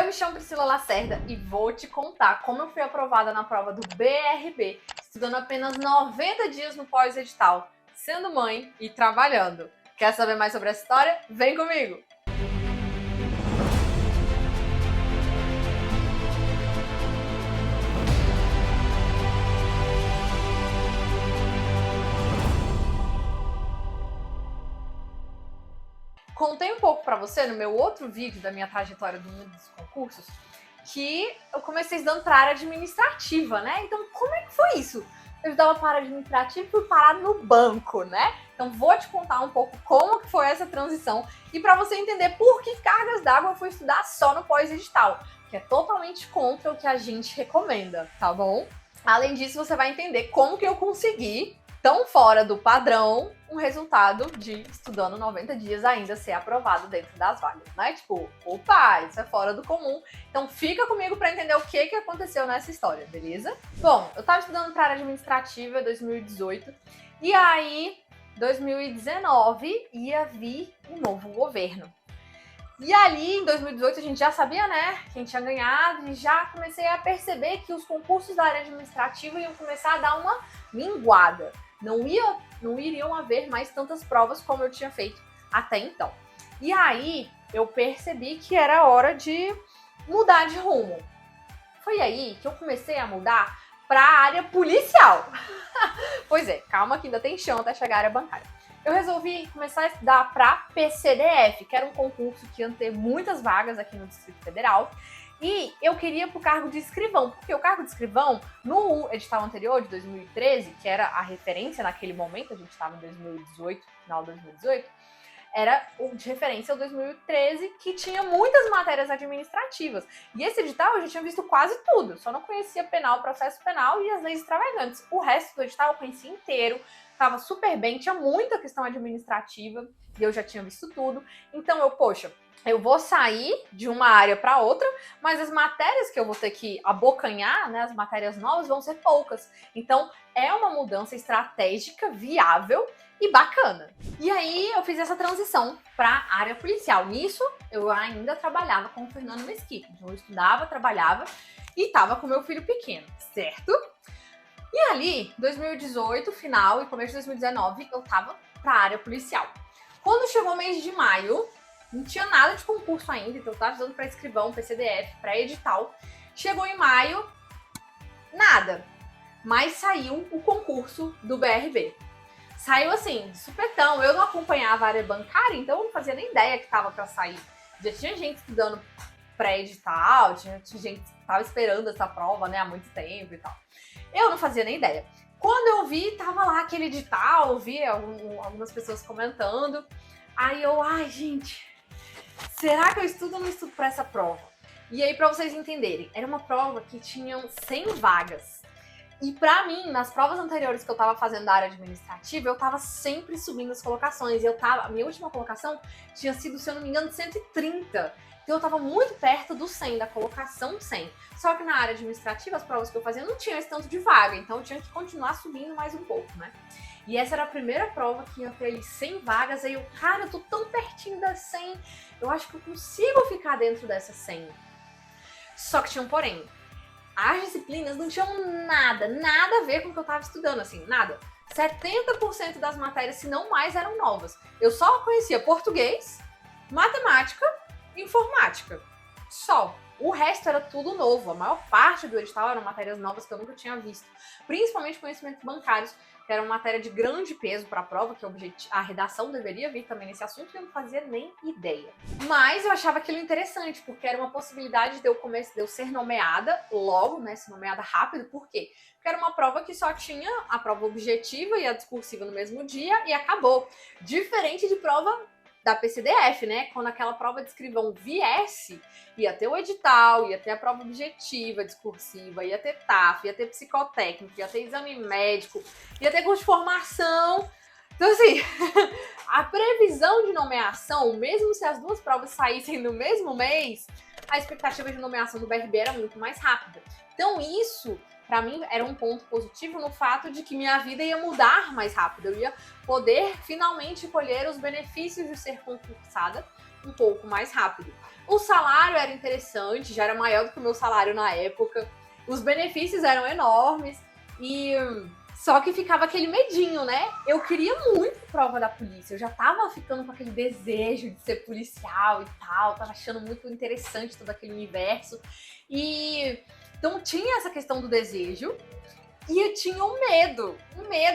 me chamo Priscila Lacerda e vou te contar como eu fui aprovada na prova do BRB, estudando apenas 90 dias no pós-edital, sendo mãe e trabalhando. Quer saber mais sobre essa história? Vem comigo! Contei um pouco pra você no meu outro vídeo da minha trajetória do mundo dos concursos que eu comecei estudando para a área administrativa, né? Então, como é que foi isso? Eu estudava para a área administrativa e fui parar no banco, né? Então, vou te contar um pouco como que foi essa transição e para você entender por que cargas d'água eu fui estudar só no pós-edital, que é totalmente contra o que a gente recomenda, tá bom? Além disso, você vai entender como que eu consegui, tão fora do padrão, um resultado de estudando 90 dias ainda ser aprovado dentro das vagas, né? Tipo, opa, isso é fora do comum. Então fica comigo para entender o que aconteceu nessa história, beleza? Bom, eu tava estudando para área administrativa em 2018 e aí, 2019, ia vir um novo governo. E ali, em 2018, a gente já sabia, né, quem tinha ganhado, e já comecei a perceber que os concursos da área administrativa iam começar a dar uma minguada. Não iriam haver mais tantas provas como eu tinha feito até então. E aí, eu percebi que era hora de mudar de rumo. Foi aí que eu comecei a mudar para a área policial. Pois é, calma que ainda tem chão até chegar à área bancária. Eu resolvi começar a estudar para PCDF, que era um concurso que ia ter muitas vagas aqui no Distrito Federal. E eu queria pro cargo de escrivão, porque o cargo de escrivão, no edital anterior, de 2013, que era a referência naquele momento, a gente estava em 2018, final de 2018, era o de referência ao 2013, que tinha muitas matérias administrativas. E esse edital eu já tinha visto quase tudo, só não conhecia penal, processo penal e as leis extravagantes. O resto do edital eu conhecia inteiro, estava super bem, tinha muita questão administrativa e eu já tinha visto tudo. Então eu vou sair de uma área para outra, mas as matérias que eu vou ter que abocanhar, né, as matérias novas, vão ser poucas. Então, é uma mudança estratégica, viável e bacana. E aí, eu fiz essa transição para a área policial. Nisso, eu ainda trabalhava com o Fernando Mesquita. Então, eu estudava, trabalhava e estava com meu filho pequeno, certo? E ali, 2018, final e começo de 2019, eu estava para a área policial. Quando chegou o mês de maio, não tinha nada de concurso ainda, então eu tava estudando para escrivão, PCDF, para edital. Chegou em maio, nada. Mas saiu o concurso do BRB. Saiu assim, de supetão. Eu não acompanhava a área bancária, então eu não fazia nem ideia que tava para sair. Já tinha gente estudando pré-edital, tinha gente que tava esperando essa prova, né, há muito tempo e tal. Eu não fazia nem ideia. Quando eu vi, tava lá aquele edital, eu vi algumas pessoas comentando. Aí eu, ai, gente, será que eu estudo ou não estudo para essa prova? E aí, para vocês entenderem, era uma prova que tinham 100 vagas. E para mim, nas provas anteriores que eu tava fazendo da área administrativa, eu tava sempre subindo as colocações. A minha última colocação tinha sido, se eu não me engano, 130. Então eu tava muito perto do 100, da colocação 100. Só que na área administrativa, as provas que eu fazia não tinham esse tanto de vaga. Então eu tinha que continuar subindo mais um pouco, né? E essa era a primeira prova que ia ter ali 100 vagas. Aí eu, cara, eu tô tão pertinho das 100. Eu acho que eu consigo ficar dentro dessas 100. Só que tinha um porém. As disciplinas não tinham nada a ver com o que eu tava estudando, assim, nada. 70% das matérias, se não mais, eram novas. Eu só conhecia português, matemática e informática. Só. O resto era tudo novo. A maior parte do edital eram matérias novas que eu nunca tinha visto. Principalmente conhecimentos bancários, que era uma matéria de grande peso para a prova, que a redação deveria vir também nesse assunto, e eu não fazia nem ideia. Mas eu achava aquilo interessante, porque era uma possibilidade de eu ser nomeada logo, né, ser nomeada rápido. Por quê? Porque era uma prova que só tinha a prova objetiva e a discursiva no mesmo dia e acabou. Diferente de prova da PCDF, né? Quando aquela prova de escrivão viesse, ia ter o edital, ia ter a prova objetiva, discursiva, ia ter TAF, ia ter psicotécnico, ia ter exame médico, ia ter curso de formação. Então, assim, a previsão de nomeação, mesmo se as duas provas saíssem no mesmo mês, a expectativa de nomeação do BRB era muito mais rápida. Então, isso, para mim, era um ponto positivo no fato de que minha vida ia mudar mais rápido. Eu ia poder finalmente colher os benefícios de ser concursada um pouco mais rápido. O salário era interessante, já era maior do que o meu salário na época. Os benefícios eram enormes e só que ficava aquele medinho, né? Eu queria muito prova da polícia, eu já tava ficando com aquele desejo de ser policial e tal, tava achando muito interessante todo aquele universo. E então tinha essa questão do desejo e eu tinha um medo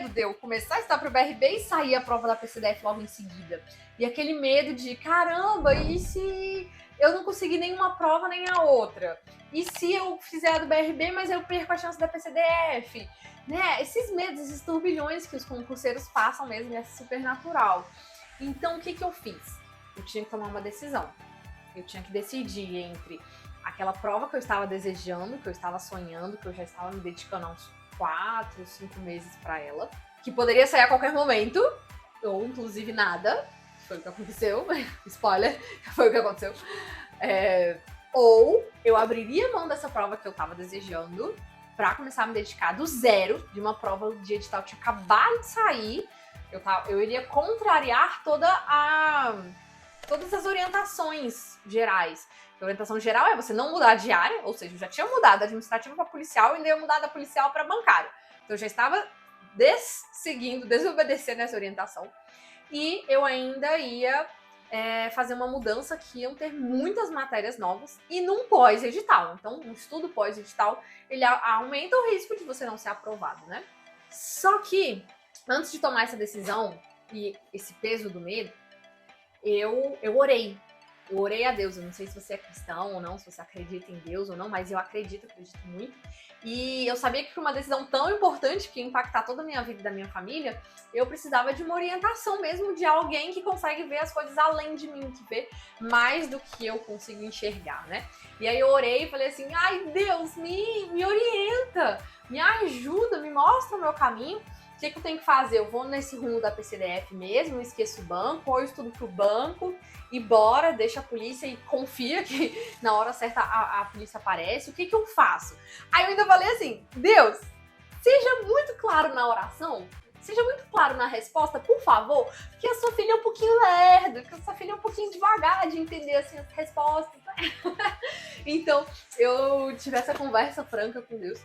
de eu começar a estudar pro BRB e sair a prova da PCDF logo em seguida. E aquele medo de, caramba, e se eu não conseguir nenhuma prova nem a outra? E se eu fizer a do BRB, mas eu perco a chance da PCDF? Né? Esses medos, esses turbilhões que os concurseiros passam mesmo, é super natural. Então, o que eu fiz? Eu tinha que tomar uma decisão. Eu tinha que decidir entre aquela prova que eu estava desejando, que eu estava sonhando, que eu já estava me dedicando há uns 4, 5 meses para ela, que poderia sair a qualquer momento, ou inclusive nada, foi o que aconteceu, spoiler, foi o que aconteceu. Ou eu abriria mão dessa prova que eu estava desejando para começar a me dedicar do zero, de uma prova de edital que tinha acabado de sair, eu iria contrariar todas as orientações gerais. A orientação geral é você não mudar de área, ou seja, eu já tinha mudado da administrativa para policial e ainda ia mudar da policial para bancária. Então eu já estava desobedecendo essa orientação. E eu ainda ia fazer uma mudança que iam ter muitas matérias novas e num pós-edital. Então, um estudo pós-edital, ele aumenta o risco de você não ser aprovado, né? Só que, antes de tomar essa decisão e esse peso do medo, eu orei. Eu orei a Deus. Eu não sei se você é cristão ou não, se você acredita em Deus ou não, mas eu acredito muito. E eu sabia que por uma decisão tão importante que ia impactar toda a minha vida e da minha família, eu precisava de uma orientação mesmo de alguém que consegue ver as coisas além de mim, que vê mais do que eu consigo enxergar, né? E aí eu orei e falei assim, ai Deus, me orienta, me ajuda, me mostra o meu caminho. O que eu tenho que fazer? Eu vou nesse rumo da PCDF mesmo, esqueço o banco, ou eu estudo pro banco e bora, deixa a polícia e confia que na hora certa a polícia aparece. O que eu faço? Aí eu ainda falei assim, Deus, seja muito claro na oração, seja muito claro na resposta, por favor, porque a sua filha é um pouquinho lerda, porque a sua filha é um pouquinho devagar de entender assim, as respostas, né? Então, eu tive essa conversa franca com Deus.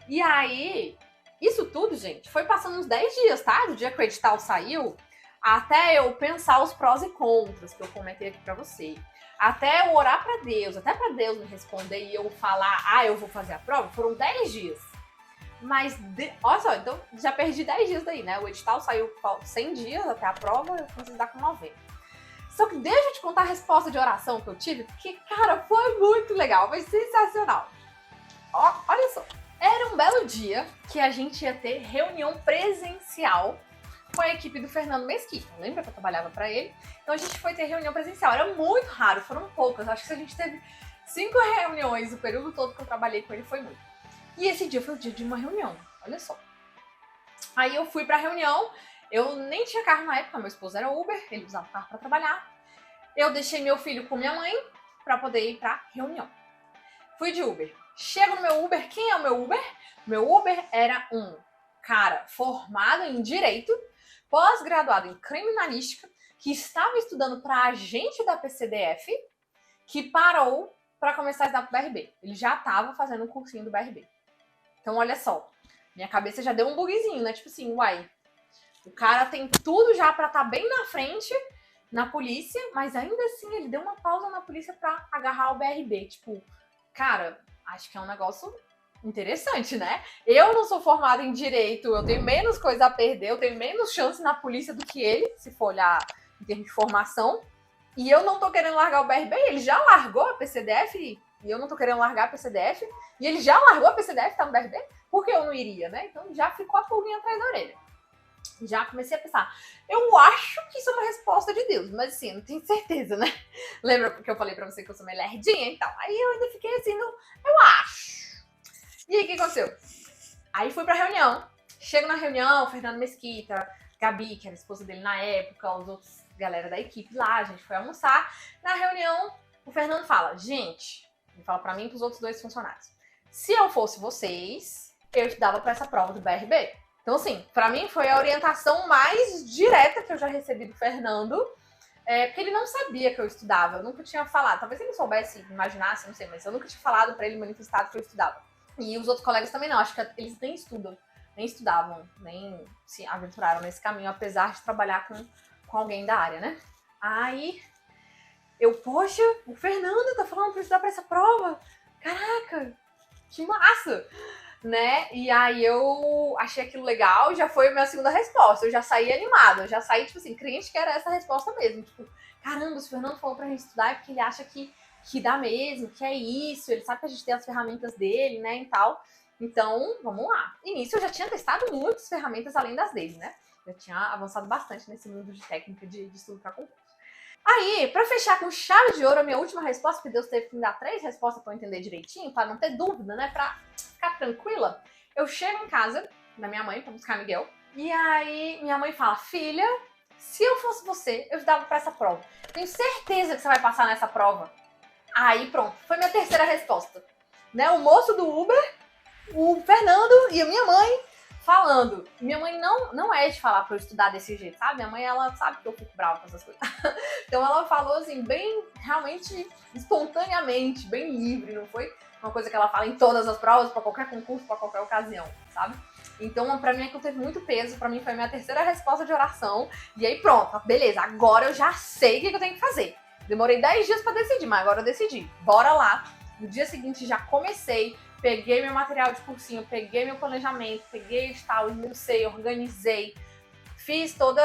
E aí, isso tudo, gente, foi passando uns 10 dias, tá? Do dia que o edital saiu, até eu pensar os prós e contras que eu comentei aqui pra você. Até eu orar pra Deus, até pra Deus me responder e eu falar, eu vou fazer a prova, foram 10 dias. Mas, olha só, então já perdi 10 dias daí, né? O edital saiu 100 dias até a prova, eu consegui dar com 90. Só que deixa eu te contar a resposta de oração que eu tive, porque, cara, foi muito legal, foi sensacional. Olha só. Era um belo dia que a gente ia ter reunião presencial com a equipe do Fernando Mesquita. Lembra que eu trabalhava para ele? Então a gente foi ter reunião presencial. Era muito raro, foram poucas. Acho que se a gente teve 5 reuniões o período todo que eu trabalhei com ele, foi muito. E esse dia foi o dia de uma reunião, olha só. Aí eu fui pra reunião, eu nem tinha carro na época, meu esposo era Uber, ele usava o carro para trabalhar. Eu deixei meu filho com minha mãe para poder ir pra reunião. Fui de Uber. Chego no meu Uber, quem é o meu Uber? Meu Uber era um cara formado em Direito, pós-graduado em Criminalística, que estava estudando para agente da PCDF, que parou para começar a estudar pro BRB. Ele já estava fazendo um cursinho do BRB. Então, olha só, minha cabeça já deu um bugzinho, né? Tipo assim, o cara tem tudo já para estar bem na frente na polícia, mas ainda assim ele deu uma pausa na polícia para agarrar o BRB. Tipo, cara, acho que é um negócio interessante, né? Eu não sou formada em Direito, eu tenho menos coisa a perder, eu tenho menos chance na polícia do que ele, se for olhar em termos de formação. E eu não tô querendo largar o BRB, ele já largou a PCDF, e eu não tô querendo largar a PCDF, e ele já largou a PCDF, tá no BRB, por que eu não iria, né? Então já ficou a pulguinha atrás da orelha. Já comecei a pensar, eu acho que isso é uma resposta de Deus, mas assim, não tenho certeza, né? Lembra porque eu falei pra você que eu sou meio lerdinha e tal? Aí eu ainda fiquei assim, eu acho. E aí, o que aconteceu? Aí fui pra reunião, chego na reunião, Fernando Mesquita, Gabi, que era a esposa dele na época, os outros galera da equipe lá, a gente foi almoçar. Na reunião, o Fernando fala, gente, ele fala pra mim e pros outros 2 funcionários, se eu fosse vocês, eu estudava pra essa prova do BRB. Então, assim, pra mim foi a orientação mais direta que eu já recebi do Fernando Porque ele não sabia que eu estudava, eu nunca tinha falado. Talvez ele soubesse, imaginasse, não sei, mas eu nunca tinha falado pra ele, manifestado que eu estudava. E os outros colegas também não, acho que eles nem estudam, nem estudavam, nem se aventuraram nesse caminho, apesar de trabalhar com alguém da área, né? Aí poxa, o Fernando tá falando pra estudar pra essa prova. Caraca, que massa! Né? E aí eu achei aquilo legal, já foi a minha segunda resposta. Eu já saí animada, eu já saí, tipo assim, crente que era essa resposta mesmo. Tipo, caramba, se o Fernando falou pra gente estudar é porque ele acha que dá mesmo, que é isso, ele sabe que a gente tem as ferramentas dele, né, e tal. Então, vamos lá. E nisso eu já tinha testado muitas ferramentas além das dele, né? Eu tinha avançado bastante nesse mundo de técnica de estudo pra concurso. Aí, pra fechar com chave de ouro, a minha última resposta, porque Deus teve que me dar 3 respostas pra eu entender direitinho, pra não ter dúvida, né, pra ficar tranquila, eu chego em casa da minha mãe pra buscar Miguel, e aí minha mãe fala, filha, se eu fosse você, eu estudava pra essa prova. Tenho certeza que você vai passar nessa prova. Aí pronto, foi minha terceira resposta. Né, o moço do Uber, o Fernando e a minha mãe falando. Minha mãe não é de falar pra eu estudar desse jeito, sabe? Minha mãe, ela sabe que eu fico brava com essas coisas. Então ela falou assim, bem, realmente, espontaneamente, bem livre, não foi uma coisa que ela fala em todas as provas, pra qualquer concurso, pra qualquer ocasião, sabe? Então, pra mim, aquilo teve muito peso, pra mim foi a minha terceira resposta de oração, e aí pronto, beleza, agora eu já sei o que eu tenho que fazer. Demorei 10 dias pra decidir, mas agora eu decidi. Bora lá. No dia seguinte já comecei, peguei meu material de cursinho, peguei meu planejamento, peguei o edital, esmiucei, organizei, fiz todo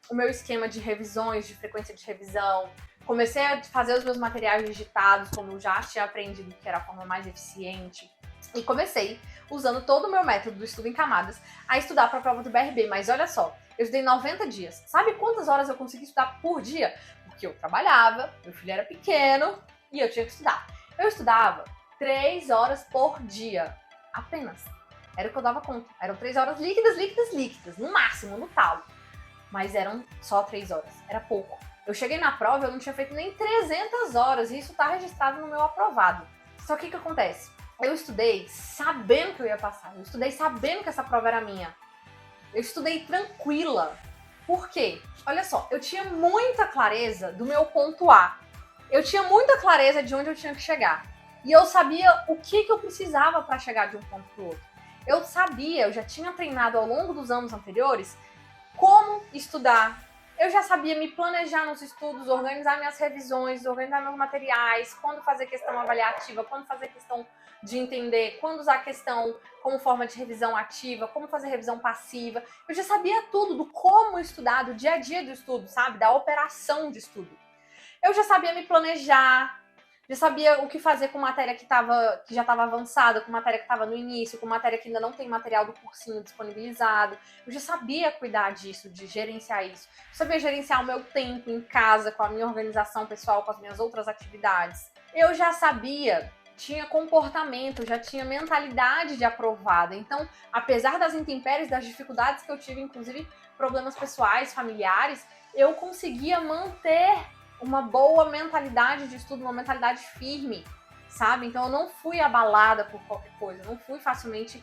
o meu esquema de revisões, de frequência de revisão, comecei a fazer os meus materiais digitados, como eu já tinha aprendido que era a forma mais eficiente, e comecei, usando todo o meu método do estudo em camadas, a estudar para a prova do BRB. Mas olha só, eu estudei 90 dias. Sabe quantas horas eu consegui estudar por dia? Porque eu trabalhava, meu filho era pequeno e eu tinha que estudar. Eu estudava 3 horas por dia, apenas. Era o que eu dava conta. Eram 3 horas líquidas, no máximo, no talo. Mas eram só 3 horas, era pouco. Eu cheguei na prova, eu não tinha feito nem 300 horas, e isso tá registrado no meu aprovado. Só que o que acontece? Eu estudei sabendo que eu ia passar, eu estudei sabendo que essa prova era minha. Eu estudei tranquila. Por quê? Olha só, eu tinha muita clareza do meu ponto A. Eu tinha muita clareza de onde eu tinha que chegar. E eu sabia o que eu precisava para chegar de um ponto para o outro. Eu sabia, eu já tinha treinado ao longo dos anos anteriores como estudar. Eu já sabia me planejar nos estudos, organizar minhas revisões, organizar meus materiais, quando fazer questão avaliativa, quando fazer questão de entender, quando usar a questão como forma de revisão ativa, como fazer revisão passiva. Eu já sabia tudo do como estudar, do dia a dia do estudo, sabe? Da operação de estudo. Eu já sabia me planejar, já sabia o que fazer com matéria que já estava avançada, com matéria que estava no início, com matéria que ainda não tem material do cursinho disponibilizado. Eu já sabia cuidar disso, de gerenciar isso. Eu sabia gerenciar o meu tempo em casa, com a minha organização pessoal, com as minhas outras atividades. Eu já sabia, tinha comportamento, já tinha mentalidade de aprovada. Então, apesar das intempéries, das dificuldades que eu tive, inclusive problemas pessoais, familiares, eu conseguia manter uma boa mentalidade de estudo, uma mentalidade firme, sabe? Então eu não fui abalada por qualquer coisa, não fui facilmente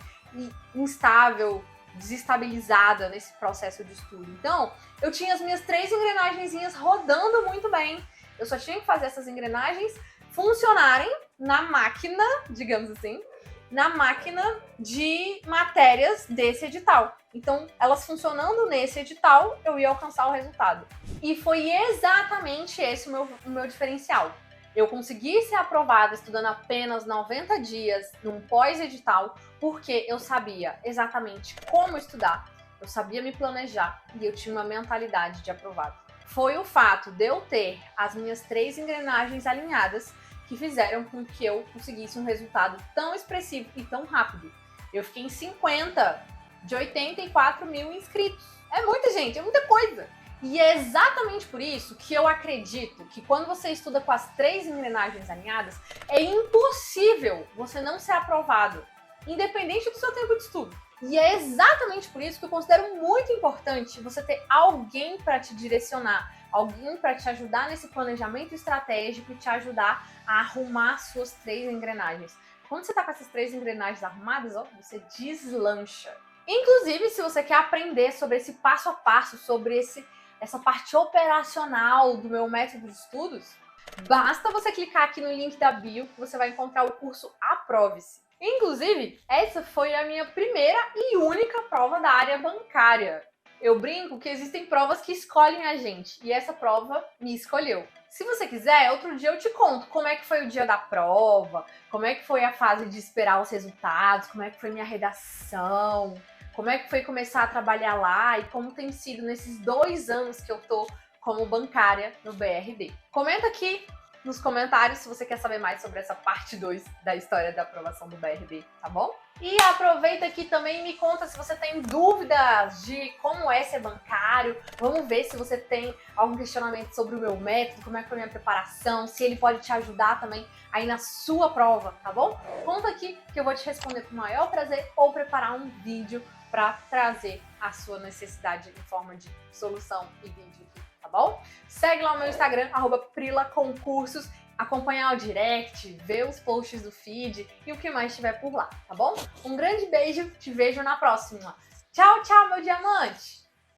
instável, desestabilizada nesse processo de estudo. Então, eu tinha as minhas 3 engrenagenzinhas rodando muito bem. Eu só tinha que fazer essas engrenagens funcionarem na máquina, digamos assim, na máquina de matérias desse edital. Então, elas funcionando nesse edital, eu ia alcançar o resultado. E foi exatamente esse o meu diferencial. Eu consegui ser aprovada estudando apenas 90 dias num pós-edital, porque eu sabia exatamente como estudar, eu sabia me planejar e eu tinha uma mentalidade de aprovado. Foi o fato de eu ter as minhas 3 engrenagens alinhadas que fizeram com que eu conseguisse um resultado tão expressivo e tão rápido. Eu fiquei em 50 de 84 mil inscritos. É muita gente, é muita coisa. E é exatamente por isso que eu acredito que quando você estuda com as 3 engrenagens alinhadas, é impossível você não ser aprovado, independente do seu tempo de estudo. E é exatamente por isso que eu considero muito importante você ter alguém para te direcionar, alguém para te ajudar nesse planejamento estratégico e te ajudar a arrumar suas 3 engrenagens. Quando você está com essas 3 engrenagens arrumadas, ó, você deslancha. Inclusive, se você quer aprender sobre esse passo a passo, sobre esse essa parte operacional do meu método de estudos, basta você clicar aqui no link da bio que você vai encontrar o curso Aprove-se. Inclusive, essa foi a minha primeira e única prova da área bancária. Eu brinco que existem provas que escolhem a gente, e essa prova me escolheu. Se você quiser, outro dia eu te conto como é que foi o dia da prova, como é que foi a fase de esperar os resultados, como é que foi minha redação, como é que foi começar a trabalhar lá e como tem sido nesses 2 anos que eu tô como bancária no BRB. Comenta aqui nos comentários se você quer saber mais sobre essa parte 2 da história da aprovação do BRB, tá bom? E aproveita aqui também e me conta se você tem dúvidas de como é ser bancário. Vamos ver se você tem algum questionamento sobre o meu método, como é que foi a minha preparação, se ele pode te ajudar também aí na sua prova, tá bom? Conta aqui que eu vou te responder com o maior prazer ou preparar um vídeo para trazer a sua necessidade em forma de solução e vídeo aqui, tá bom? Segue lá o meu Instagram, @prilaconcursos, acompanhar o direct, ver os posts do feed e o que mais tiver por lá, tá bom? Um grande beijo, te vejo na próxima. Tchau, tchau, meu diamante!